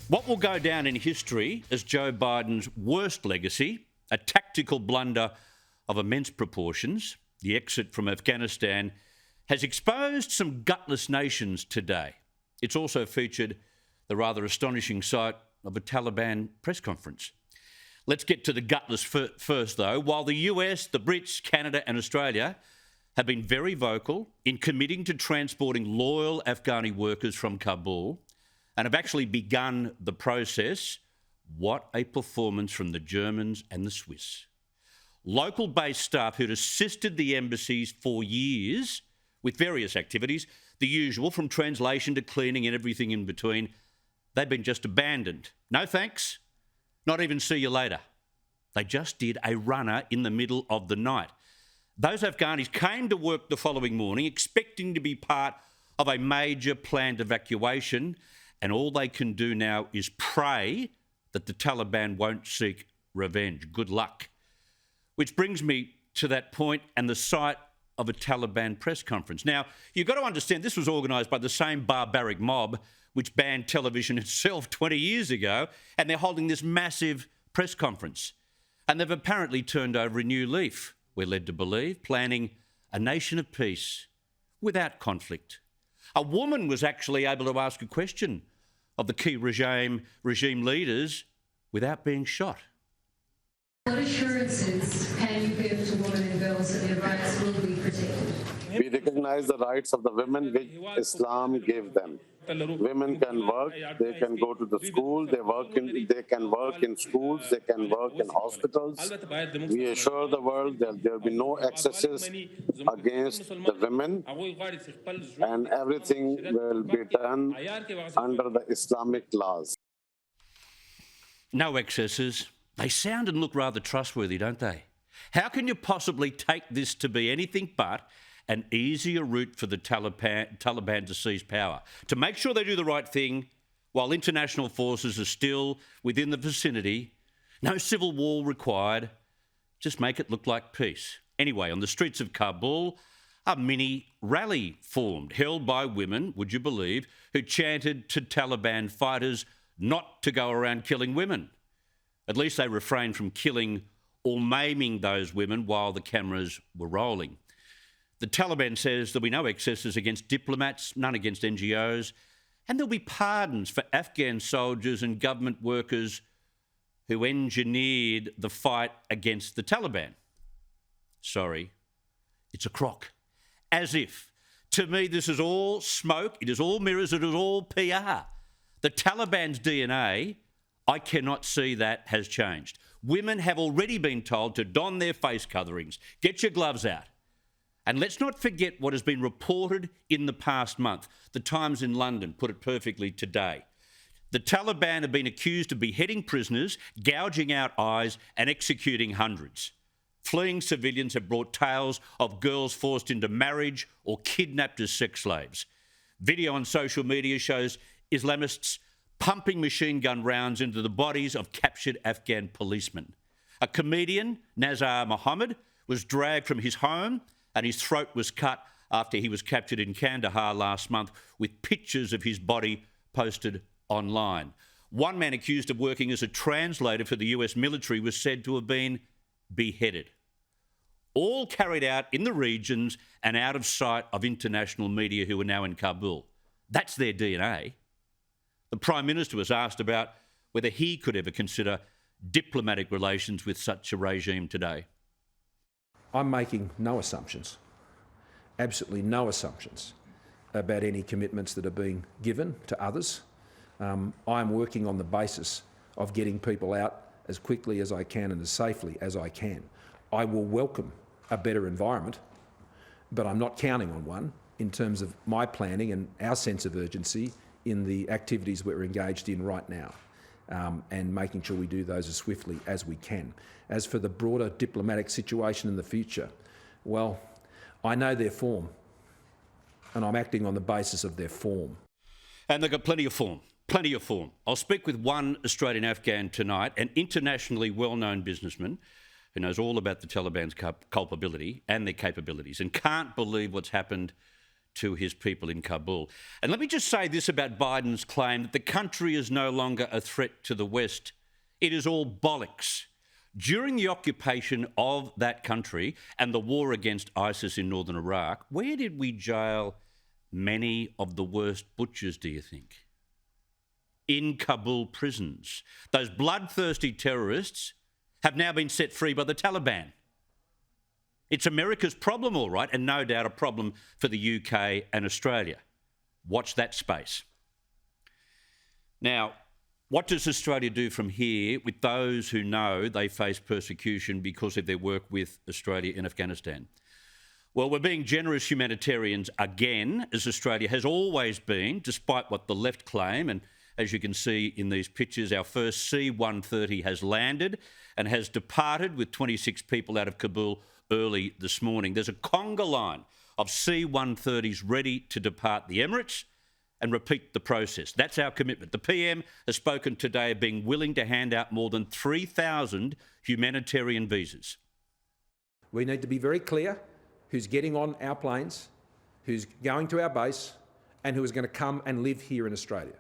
What will go down in history as Joe Biden's worst legacy, a tactical blunder of immense proportions, the exit from Afghanistan, has exposed some gutless nations today. It's also featured the rather astonishing sight of a Taliban press conference. Let's get to the gutless first, though. While the US, the Brits, Canada and Australia have been very vocal in committing to transporting loyal Afghani workers from Kabul and have actually begun the process, what a performance from the Germans and the Swiss. Local-based staff who'd assisted the embassies for years with various activities, the usual from translation to cleaning and everything in between, they've been just abandoned. No thanks, not even see you later. They just did a runner in the middle of the night. Those Afghanis came to work the following morning expecting to be part of a major planned evacuation, and all they can do now is pray that the Taliban won't seek revenge. Good luck. Which brings me to that point and the site of a Taliban press conference. Now, you've got to understand this was organised by the same barbaric mob which banned television itself 20 years ago, and they're holding this massive press conference. And they've apparently turned over a new leaf, we're led to believe, planning a nation of peace without conflict. A woman was actually able to ask a question of the key regime leaders without being shot. What assurances can you give to women and girls that their rights will be protected? We recognize the rights of the women which Islam gave them. Women can work, they can go to the school, they can work in schools, they can work in hospitals. We assure the world that there will be no excesses against the women, and everything will be done under the Islamic laws. No excesses. They sound and look rather trustworthy, don't they? How can you possibly take this to be anything but an easier route for the Taliban to seize power, to make sure they do the right thing while international forces are still within the vicinity? No civil war required. Just make it look like peace. Anyway, on the streets of Kabul, a mini rally formed, held by women, would you believe, who chanted to Taliban fighters not to go around killing women. At least they refrained from killing or maiming those women while the cameras were rolling. The Taliban says there'll be no excesses against diplomats, none against NGOs, and there'll be pardons for Afghan soldiers and government workers who engineered the fight against the Taliban. Sorry, it's a crock. As if. To me, this is all smoke, it is all mirrors, it is all PR. The Taliban's DNA, I cannot see that has changed. Women have already been told to don their face coverings, get your gloves out. And let's not forget what has been reported in the past month. The Times in London put it perfectly today. The Taliban have been accused of beheading prisoners, gouging out eyes and executing hundreds. Fleeing civilians have brought tales of girls forced into marriage or kidnapped as sex slaves. Video on social media shows Islamists pumping machine gun rounds into the bodies of captured Afghan policemen. A comedian, Nazar Mohammed, was dragged from his home and his throat was cut after he was captured in Kandahar last month, with pictures of his body posted online. One man accused of working as a translator for the US military was said to have been beheaded. All carried out in the regions and out of sight of international media who are now in Kabul. That's their DNA. The Prime Minister was asked about whether he could ever consider diplomatic relations with such a regime today. I'm making no assumptions, absolutely no assumptions about any commitments that are being given to others. I'm working on the basis of getting people out as quickly as I can and as safely as I can. I will welcome a better environment, but I'm not counting on one in terms of my planning and our sense of urgency in the activities we're engaged in right now. And making sure we do those as swiftly as we can. As for the broader diplomatic situation in the future, well, I know their form, and I'm acting on the basis of their form. And they've got plenty of form. I'll speak with one Australian Afghan tonight, an internationally well-known businessman who knows all about the Taliban's culpability and their capabilities and can't believe what's happened to his people in Kabul. And let me just say this about Biden's claim that the country is no longer a threat to the West. It is all bollocks. During the occupation of that country and the war against ISIS in northern Iraq, where did we jail many of the worst butchers, do you think? In Kabul prisons. Those bloodthirsty terrorists have now been set free by the Taliban. It's America's problem, all right, and no doubt a problem for the UK and Australia. Watch that space. Now, what does Australia do from here with those who know they face persecution because of their work with Australia in Afghanistan? Well, we're being generous humanitarians again, as Australia has always been, despite what the left claim. And as you can see in these pictures, our first C-130 has landed and has departed with 26 people out of Kabul early this morning. There's a conga line of C-130s ready to depart the Emirates and repeat the process. That's our commitment. The PM has spoken today of being willing to hand out more than 3,000 humanitarian visas. We need to be very clear who's getting on our planes, who's going to our base, and who is going to come and live here in Australia.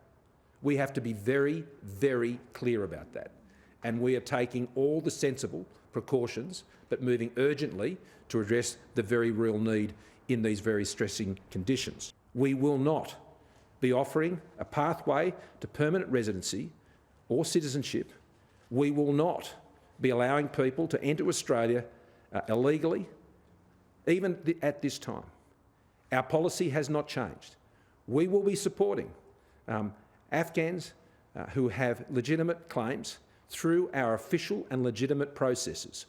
We have to be very, very clear about that. And we are taking all the sensible precautions, but moving urgently to address the very real need in these very stressing conditions. We will not be offering a pathway to permanent residency or citizenship. We will not be allowing people to enter Australia illegally, even at this time. Our policy has not changed. We will be supporting Afghans who have legitimate claims through our official and legitimate processes.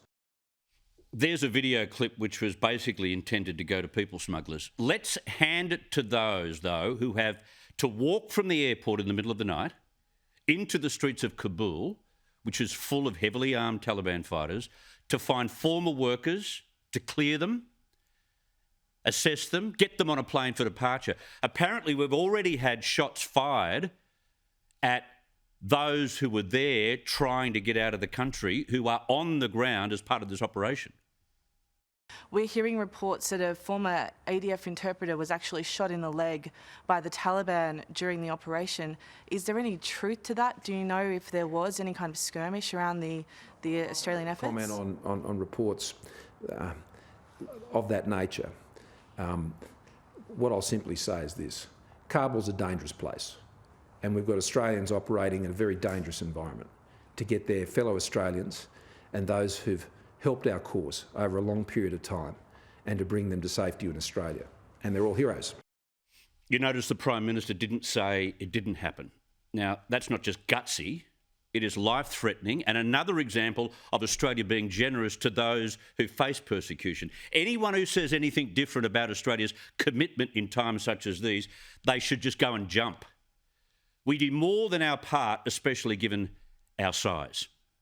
There's a video clip which was basically intended to go to people smugglers. Let's hand it to those, though, who have to walk from the airport in the middle of the night into the streets of Kabul, which is full of heavily armed Taliban fighters, to find former workers, to clear them, assess them, get them on a plane for departure. Apparently, we've already had shots fired at those who were there trying to get out of the country, who are on the ground as part of this operation. We're hearing reports that a former ADF interpreter was actually shot in the leg by the Taliban during the operation. Is there any truth to that? Do you know if there was any kind of skirmish around the Australian efforts? Comment on reports of that nature. What I'll simply say is this: Kabul's a dangerous place, and we've got Australians operating in a very dangerous environment to get their fellow Australians and those who've helped our cause over a long period of time and to bring them to safety in Australia. And they're all heroes. You notice the Prime Minister didn't say it didn't happen. Now, that's not just gutsy, it is life-threatening and another example of Australia being generous to those who face persecution. Anyone who says anything different about Australia's commitment in times such as these, they should just go and jump. We do more than our part, especially given our size.